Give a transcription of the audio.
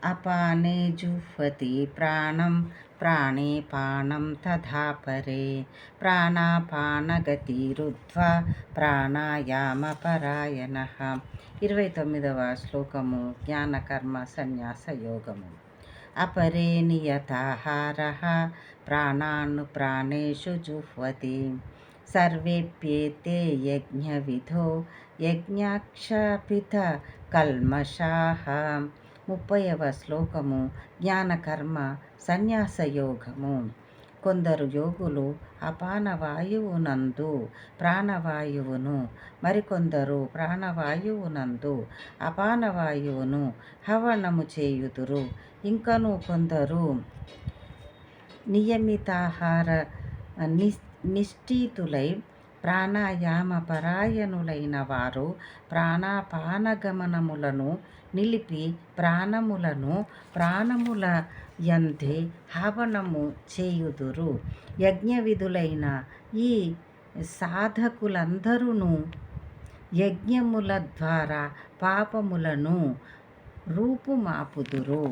అపానే జుహ్వతి ప్రాణం ప్రాణే పానం తథా పరే ప్రాణాపానగతిరుద్ధ్వా ప్రాణాయామపరాయణః. 29వ శ్లోకము జ్ఞానకర్మ సన్యాస యోగము. అపరే నియతాహారః ప్రాణాన్ ప్రాణేషు జుహ్వతి సర్వేప్యేతే యజ్ఞవిధో యజ్ఞాక్షపిత కల్మషాః. 30వ శ్లోకము జ్ఞానకర్మ సన్యాస యోగము. కొందరు యోగులు అపానవాయువునందు ప్రాణవాయువును, మరికొందరు ప్రాణవాయువునందు అపానవాయువును హవనము చేయుదురు. ఇంకను కొందరు నియమితాహార నిష్ఠితులై ప్రాణాయామ పరాయణులైన వారు ప్రాణాపానగమనములను నిలిపి ప్రాణములను ప్రాణముల యందే హవనము చేయుదురు. యజ్ఞవిధులైన ఈ సాధకులందరును యజ్ఞముల ద్వారా పాపములను రూపుమాపుదురు.